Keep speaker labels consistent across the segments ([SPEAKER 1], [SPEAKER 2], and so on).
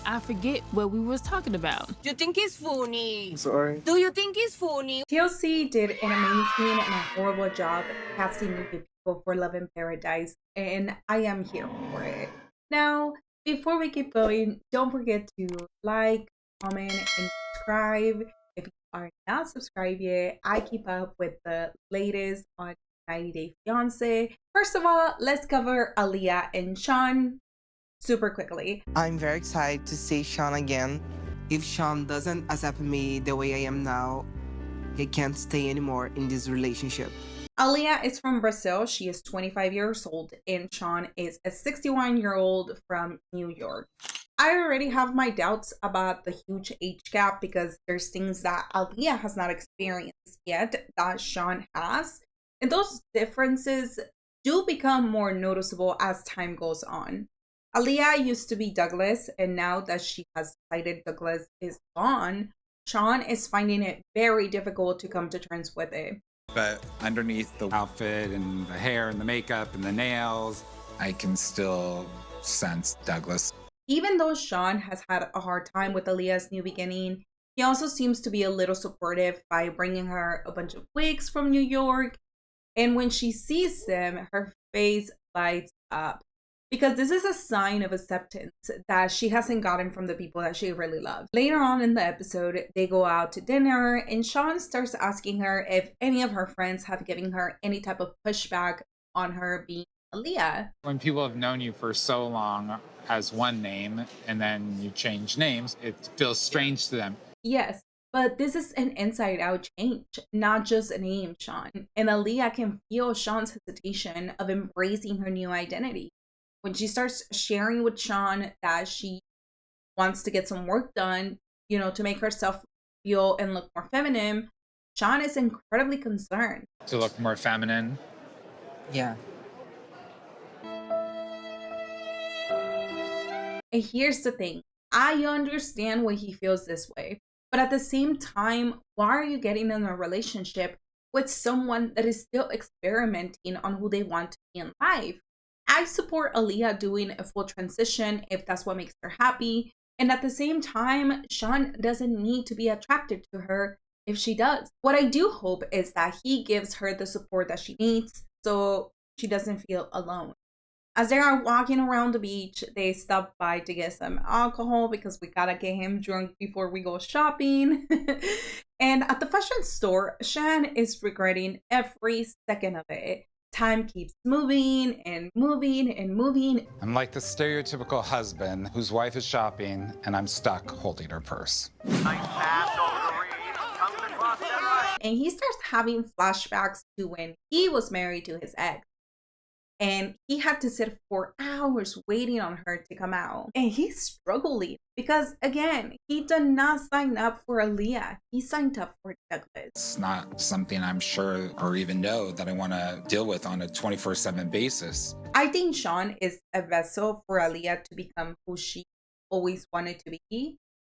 [SPEAKER 1] I forget what we was talking about.
[SPEAKER 2] Do you think he's funny?
[SPEAKER 3] Sorry.
[SPEAKER 2] Do you think he's funny?
[SPEAKER 4] TLC did an amazing and a horrible job casting new people for Love in Paradise, and I am here for it. Now, before we keep going, don't forget to like, comment, and subscribe. If you are not subscribed yet, I keep up with the latest on 90 Day Fiancé. First of all, let's cover Aliyah and Shawn super quickly.
[SPEAKER 5] I'm very excited to see Shawn again. If Shawn doesn't accept me the way I am now, he can't stay anymore in this relationship.
[SPEAKER 4] Aliyah is from Brazil. She is 25 years old, and Shawn is a 61-year-old from New York. I already have my doubts about the huge age gap because there's things that Aliyah has not experienced yet that Shawn has. And those differences do become more noticeable as time goes on. Aliyah used to be Douglas, and now that she has decided Douglas is gone, Shawn is finding it very difficult to come to terms with it.
[SPEAKER 6] But underneath the outfit and the hair and the makeup and the nails, I can still sense Douglas.
[SPEAKER 4] Even though Shawn has had a hard time with Aliyah's new beginning, he also seems to be a little supportive by bringing her a bunch of wigs from New York. And when she sees them, her face lights up. Because this is a sign of acceptance that she hasn't gotten from the people that she really loves. Later on in the episode, they go out to dinner and Shawn starts asking her if any of her friends have given her any type of pushback on her being Aliyah.
[SPEAKER 6] When people have known you for so long as one name and then you change names, it feels strange to them.
[SPEAKER 4] Yes, but this is an inside-out change, not just a name, Shawn. And Aliyah can feel Shawn's hesitation of embracing her new identity. When she starts sharing with Shawn that she wants to get some work done, to make herself feel and look more feminine, Shawn is incredibly concerned.
[SPEAKER 6] To look more feminine?
[SPEAKER 5] Yeah.
[SPEAKER 4] And here's the thing. I understand why he feels this way. But at the same time, why are you getting in a relationship with someone that is still experimenting on who they want to be in life? I support Aliyah doing a full transition if that's what makes her happy. And at the same time, Shawn doesn't need to be attracted to her if she does. What I do hope is that he gives her the support that she needs so she doesn't feel alone. As they are walking around the beach, they stop by to get some alcohol because we gotta get him drunk before we go shopping. And at the fashion store, Shawn is regretting every second of it. Time keeps moving and moving and moving.
[SPEAKER 6] I'm like the stereotypical husband whose wife is shopping and I'm stuck holding her purse.
[SPEAKER 3] Nice pass over the read. Comes across that right.
[SPEAKER 4] And he starts having flashbacks to when he was married to his ex. And he had to sit for hours waiting on her to come out. And he's struggling because, again, he did not sign up for Aliyah. He signed up for Douglas.
[SPEAKER 6] It's not something I'm sure or even know that I want to deal with on a 24/7 basis.
[SPEAKER 4] I think Shawn is a vessel for Aliyah to become who she always wanted to be.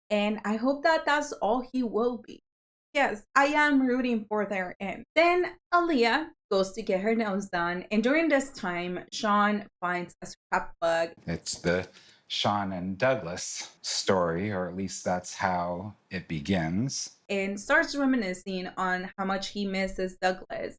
[SPEAKER 4] And I hope that that's all he will be. Yes, I am rooting for their end. Then Aliyah goes to get her nails done. And during this time, Shawn finds a scrapbook.
[SPEAKER 6] It's the Shawn and Douglas story, or at least that's how it begins.
[SPEAKER 4] And starts reminiscing on how much he misses Douglas.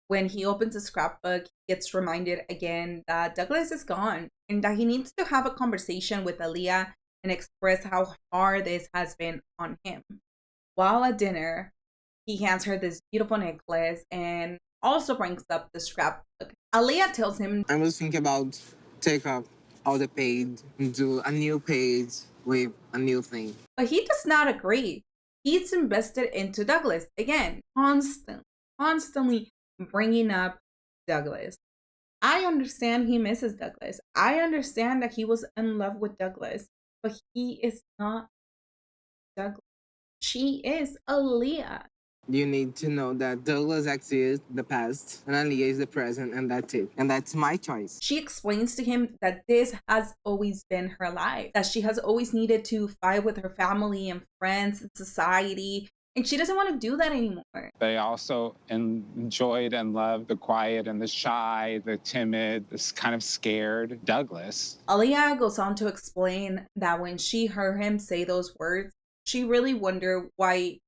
[SPEAKER 4] When he opens the scrapbook, he gets reminded again that Douglas is gone and that he needs to have a conversation with Aliyah and express how hard this has been on him. While at dinner, he hands her this beautiful necklace and also brings up the scrapbook. Aliyah tells him,
[SPEAKER 5] I was thinking about take up all the page and do a new page with a new thing.
[SPEAKER 4] but he does not agree. He's invested into Douglas again, constantly bringing up Douglas. I understand he misses Douglas. I understand that he was in love with Douglas, but he is not Douglas. She is Aliyah.
[SPEAKER 5] You need to know that Douglas is the past and Aliyah is the present, and that's it. And that's my choice.
[SPEAKER 4] She explains to him that this has always been her life, that she has always needed to fight with her family and friends and society and she doesn't want to do that anymore.
[SPEAKER 6] They also enjoyed and loved the quiet and the shy, the timid, this kind of scared Douglas.
[SPEAKER 4] Aliyah goes on to explain that when she heard him say those words, she really wondered why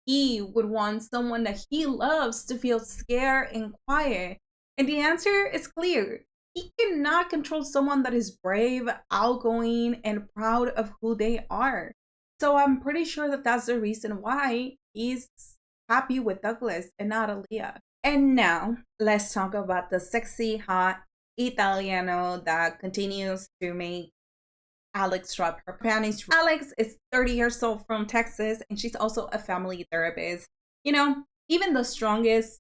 [SPEAKER 4] he would want someone that he loves to feel scared and quiet. And the answer is clear. He cannot control someone that is brave, outgoing, and proud of who they are. So I'm pretty sure that that's the reason why he's happy with Douglas and not Aliyah. And now let's talk about the sexy, hot Italiano that continues to make Alex drop her panties. Alex is 30 years old from Texas, and she's also a family therapist. You know, even the strongest,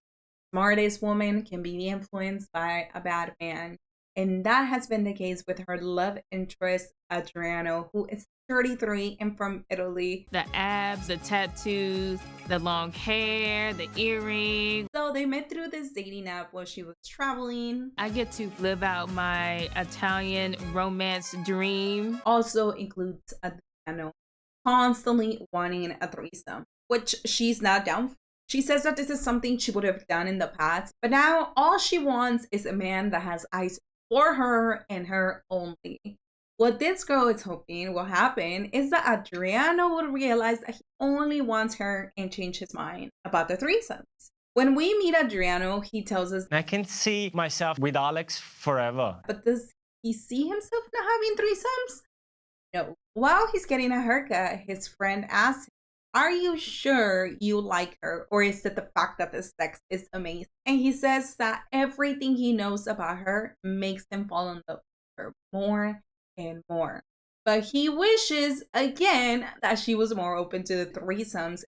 [SPEAKER 4] smartest woman can be influenced by a bad man. And that has been the case with her love interest, Adriano, who is 33 and from Italy.
[SPEAKER 1] The abs, the tattoos, the long hair, the earrings.
[SPEAKER 4] So they met through this dating app while she was traveling.
[SPEAKER 1] I get to live out my Italian romance dream.
[SPEAKER 4] Also includes Adriano constantly wanting a threesome, which she's not down for. She says that this is something she would have done in the past, but now all she wants is a man that has eyes for her and her only. What this girl is hoping will happen is that Adriano would realize that he only wants her and change his mind about the threesomes. When we meet Adriano, he tells us,
[SPEAKER 7] I can see myself with Alex forever.
[SPEAKER 4] but does he see himself not having threesomes? No. While he's getting a haircut, his friend asks him, are you sure you like her, or is it the fact that the sex is amazing? And he says that everything he knows about her makes him fall in love with her more and more. But he wishes, again, that she was more open to the threesomes.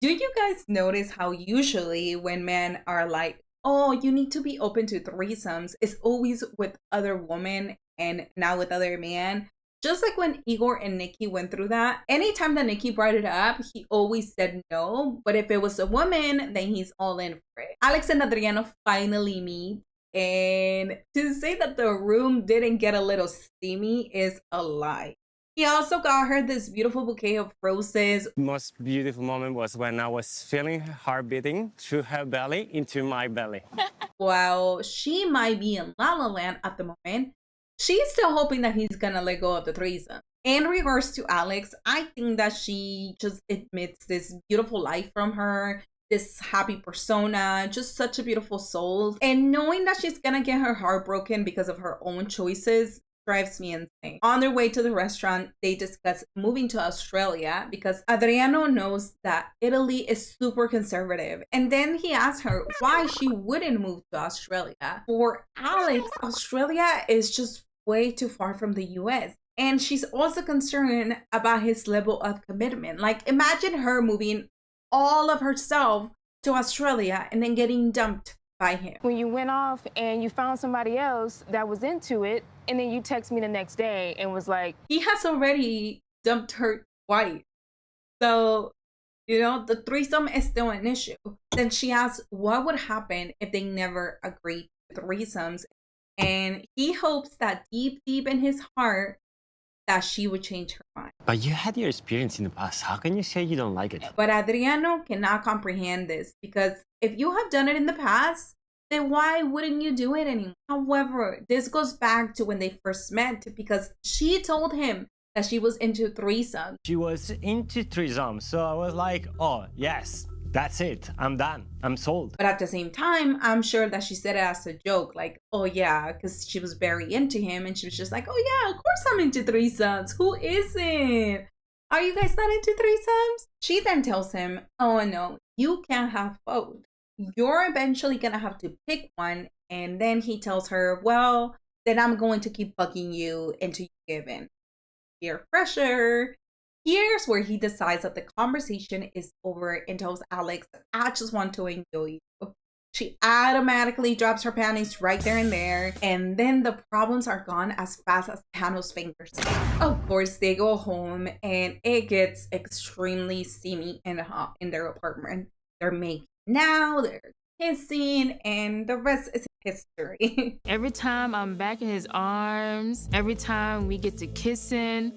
[SPEAKER 4] Do you guys notice how usually when men are like, oh, you need to be open to threesomes, it's always with other women and not with other men? Just like when Igor and Nikki went through that, anytime that Nikki brought it up, he always said no. But if it was a woman, then he's all in for it. Alex and Adriano finally meet. And to say that the room didn't get a little steamy is a lie. He also got her this beautiful bouquet of roses.
[SPEAKER 7] The most beautiful moment was when I was feeling her heart beating through her belly into my belly.
[SPEAKER 4] While she might be in La La Land at the moment, she's still hoping that he's gonna let go of the threesome. In regards to Alex, I think that she just admits this beautiful life from her, this happy persona, just such a beautiful soul. And knowing that she's gonna get her heart broken because of her own choices drives me insane. On their way to the restaurant, they discuss moving to Australia because Adriano knows that Italy is super conservative. And then he asks her why she wouldn't move to Australia. For Alex, Australia is just way too far from the US. And she's also concerned about his level of commitment. Like, imagine her moving all of herself to Australia and then getting dumped by him.
[SPEAKER 8] When you went off and you found somebody else that was into it, and then you text me the next day and was like,
[SPEAKER 4] he has already dumped her twice. So, you know, the threesome is still an issue. Then she asks what would happen if they never agreed to threesomes. And he hopes that deep in his heart that she would change her mind.
[SPEAKER 7] But you had your experience in the past. How can you say you don't like it?
[SPEAKER 4] But Adriano cannot comprehend this because if you have done it in the past, then why wouldn't you do it anymore? However, this goes back to when they first met because she told him that she was into threesomes.
[SPEAKER 7] She was into threesomes, so I was like, oh, yes, that's it. I'm done. I'm sold.
[SPEAKER 4] But at the same time, I'm sure that she said it as a joke, like, oh yeah, because she was very into him and she was just like, oh yeah, of course I'm into threesomes. Who isn't? Are you guys not into threesomes? She then tells him, oh no, you can't have both. You're eventually gonna have to pick one. And then he tells her, well, then I'm going to keep bugging you until you give in. Peer pressure. Here's where he decides that the conversation is over and tells Alex, I just want to enjoy you. She automatically drops her panties right there and there. And then the problems are gone as fast as Thanos' fingers. Of course, they go home and it gets extremely steamy and hot in their apartment. They're making now, they're kissing, and the rest is history.
[SPEAKER 1] Every time I'm back in his arms, every time we get to kissing,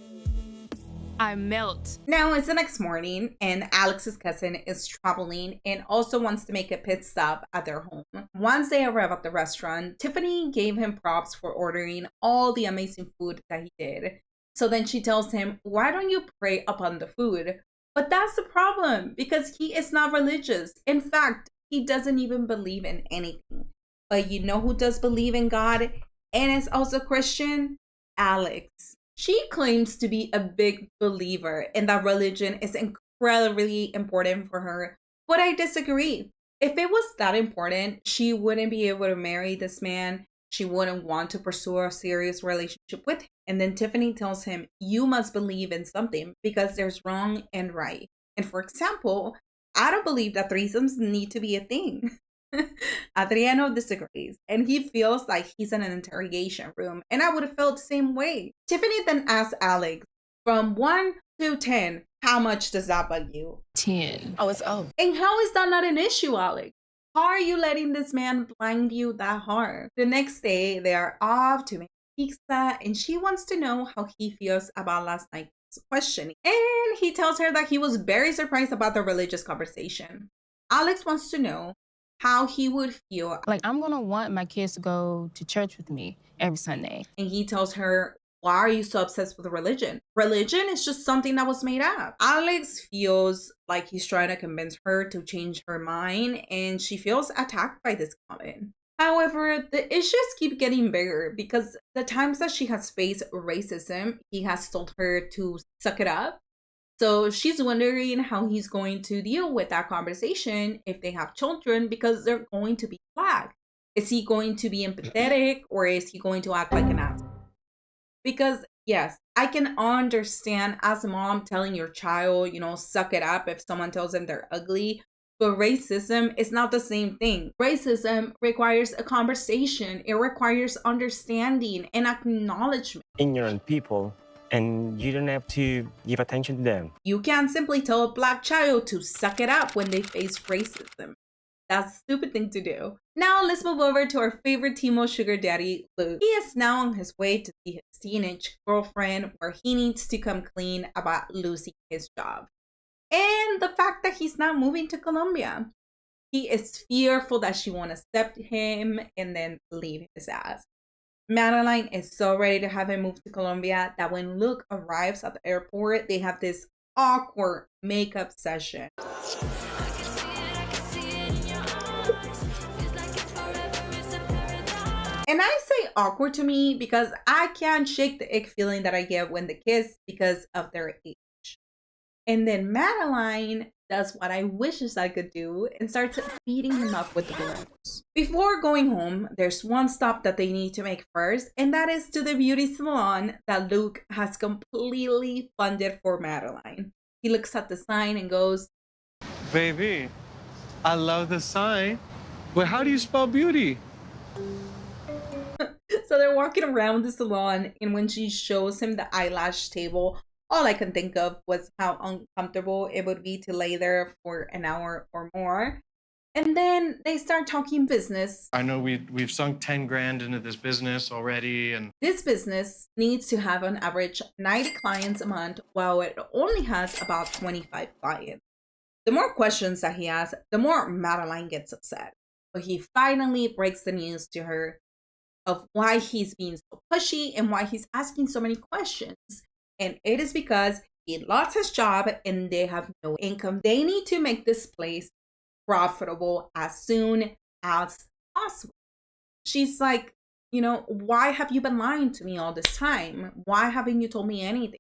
[SPEAKER 1] I melt.
[SPEAKER 4] Now it's the next morning, and Alex's cousin is traveling and also wants to make a pit stop at their home. Once they arrive at the restaurant, Tiffany gave him props for ordering all the amazing food that he did. So then she tells him, why don't you pray upon the food? But that's the problem, because he is not religious. In fact, he doesn't even believe in anything. But you know who does believe in God and is also Christian? Alex. She claims to be a big believer and that religion is incredibly important for her. But I disagree. If it was that important, she wouldn't be able to marry this man. She wouldn't want to pursue a serious relationship with him. And then Tiffany tells him, you must believe in something because there's wrong and right. And for example, I don't believe that threesomes need to be a thing. Adriano disagrees, and he feels like he's in an interrogation room, and I would have felt the same way. Tiffany then asks Alex, from 1 to 10, how much does that bug you?
[SPEAKER 1] 10.
[SPEAKER 2] Oh, it's oh.
[SPEAKER 4] And how is that not an issue, Alex? How are you letting this man blind you that hard? The next day, they are off to make pizza, and she wants to know how he feels about last night's questioning. And he tells her that he was very surprised about the religious conversation. Alex wants to know how he would feel.
[SPEAKER 8] Like, I'm gonna want my kids to go to church with me every Sunday.
[SPEAKER 4] And he tells her, why are you so obsessed with religion? Religion is just something that was made up. Alex feels like he's trying to convince her to change her mind, and she feels attacked by this comment. However, the issues keep getting bigger because the times that she has faced racism, he has told her to suck it up. So she's wondering how he's going to deal with that conversation if they have children because they're going to be black. Is he going to be empathetic or is he going to act like an asshole? Because yes, I can understand as a mom telling your child, suck it up if someone tells them they're ugly. But racism is not the same thing. Racism requires a conversation. It requires understanding and acknowledgement.
[SPEAKER 7] Ignorant people, and you don't have to give attention to them.
[SPEAKER 4] You can't simply tell a black child to suck it up when they face racism. That's a stupid thing to do. Now let's move over to our favorite Timo sugar daddy, Luke. He is now on his way to see his teenage girlfriend where he needs to come clean about losing his job. And the fact that he's now moving to Colombia. He is fearful that she won't accept him and then leave his ass. Madeline is so ready to have him move to Colombia that when Luke arrives at the airport, they have this awkward makeup session. And I say awkward to me because I can't shake the ick feeling that I get when they kiss because of their age. And then Madeline does what I wishes I could do and starts beating him up with the balloons. Before going home, there's one stop that they need to make first, and that is to the beauty salon that Luke has completely funded for Madeline. He looks at the sign and goes,
[SPEAKER 9] Baby, I love the sign, but how do you spell beauty?
[SPEAKER 4] So they're walking around the salon, and when she shows him the eyelash table, all I can think of was how uncomfortable it would be to lay there for an hour or more. And then they start talking business.
[SPEAKER 9] I know we've sunk 10 grand into this business already, and
[SPEAKER 4] this business needs to have on average 90 clients a month, while it only has about 25 clients. The more questions that he asks, the more Madeline gets upset. But he finally breaks the news to her of why he's being so pushy and why he's asking so many questions. And it is because he lost his job and they have no income. They need to make this place profitable as soon as possible. She's like, why have you been lying to me all this time? Why haven't you told me anything?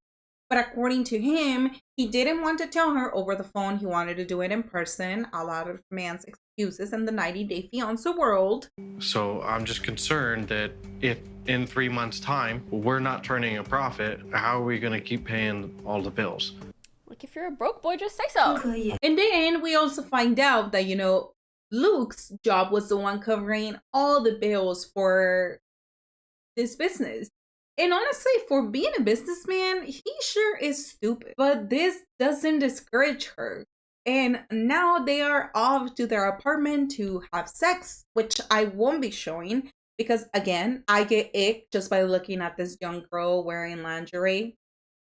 [SPEAKER 4] But according to him, he didn't want to tell her over the phone. He wanted to do it in person. A lot of man's excuses in the 90-day fiancé world.
[SPEAKER 9] So I'm just concerned that if in 3 months' time we're not turning a profit, how are we going to keep paying all the bills?
[SPEAKER 10] Like, if you're a broke boy, just say so.
[SPEAKER 4] And then we also find out that, Luke's job was the one covering all the bills for this business. And honestly, for being a businessman, he sure is stupid. But this doesn't discourage her. And now they are off to their apartment to have sex, which I won't be showing. Because again, I get ick just by looking at this young girl wearing lingerie.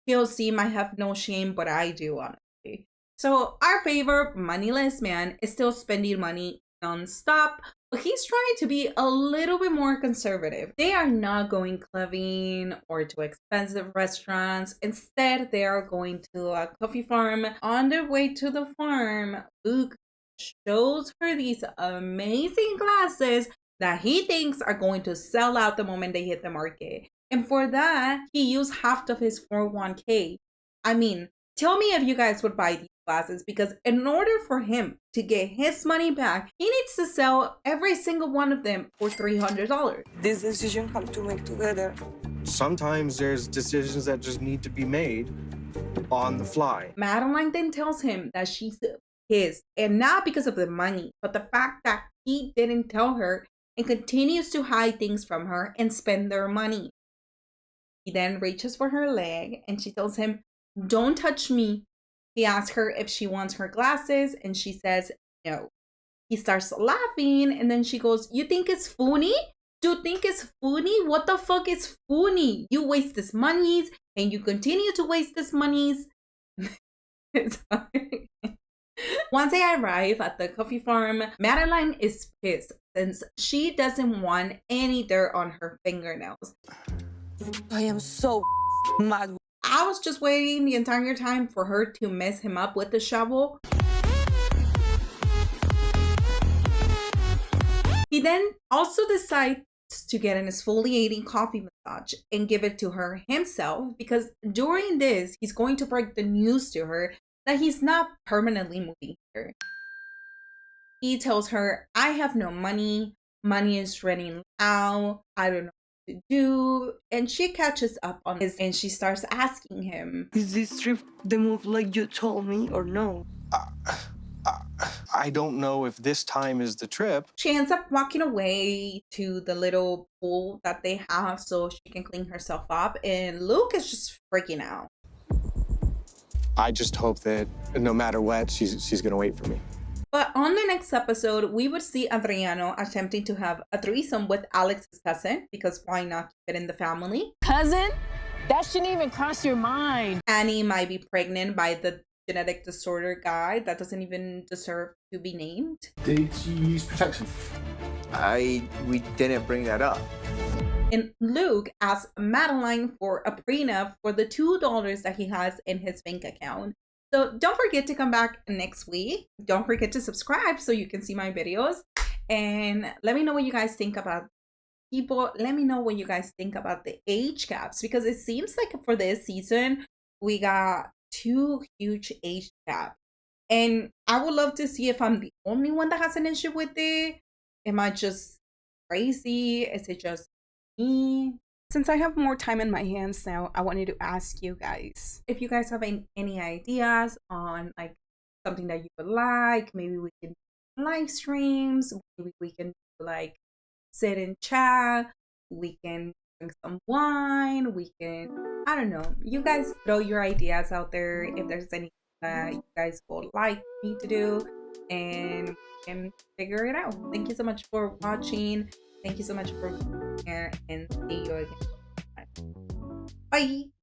[SPEAKER 4] POC might have no shame, but I do, honestly. So our favorite moneyless man is still spending money non-stop, but he's trying to be a little bit more conservative. They are not going clubbing or to expensive restaurants. Instead, they are going to a coffee farm. On their way to the farm, Luke shows her these amazing glasses that he thinks are going to sell out the moment they hit the market. And for that, he used half of his 401k. I mean, tell me if you guys would buy these glasses, because in order for him to get his money back, he needs to sell every single one of them for $300.
[SPEAKER 5] This decision have to make together.
[SPEAKER 9] Sometimes there's decisions that just need to be made on the fly.
[SPEAKER 4] Madeline then tells him that she's pissed, and not because of the money, but the fact that he didn't tell her and continues to hide things from her and spend their money. He then reaches for her leg and she tells him, "Don't touch me." He asks her if she wants her glasses and she says no. He starts laughing and then she goes, "You think it's funny? Do you think it's funny? What the fuck is funny? You waste this monies and you continue to waste this monies." Once they arrive at the coffee farm, Madeline is pissed since she doesn't want any dirt on her fingernails.
[SPEAKER 5] I am so mad.
[SPEAKER 4] I was just waiting the entire time for her to mess him up with the shovel. He then also decides to get an exfoliating coffee massage and give it to her himself, because during this, he's going to break the news to her that he's not permanently moving here. He tells her, "I have no money. Money is running out. I don't know to do." And she catches up on this and she starts asking him,
[SPEAKER 5] Is this trip the move like you told me or no?
[SPEAKER 9] I don't know if this time is the trip.
[SPEAKER 4] she ends up walking away to the little pool that they have so she can clean herself up, and Luke is just freaking out.
[SPEAKER 9] I just hope that no matter what, she's gonna wait for me.
[SPEAKER 4] But on the next episode, we would see Adriano attempting to have a threesome with Alex's cousin, because why not keep it in the family?
[SPEAKER 8] Cousin? That shouldn't even cross your mind.
[SPEAKER 4] Annie might be pregnant by the genetic disorder guy that doesn't even deserve to be named.
[SPEAKER 11] Did you use protection?
[SPEAKER 12] We didn't bring that up.
[SPEAKER 4] And Luke asks Madeline for a prenup for the $2 that he has in his bank account. So don't forget to come back next week. Don't forget to subscribe so you can see my videos. And let me know what you guys think about people. Let me know what you guys think about the age gaps, because it seems like for this season, we got 2 huge age gaps. And I would love to see if I'm the only one that has an issue with it. Am I just crazy? Is it just me? Since I have more time in my hands now, I wanted to ask you guys if you guys have any ideas on like something that you would like. Maybe we can do live streams. Maybe we can do, like, sit and chat. We can drink some wine. We can, I don't know. You guys throw your ideas out there if there's anything that you guys would like me to do, and we can figure it out. Thank you so much for watching. Thank you so much for being here, and see you again. Bye.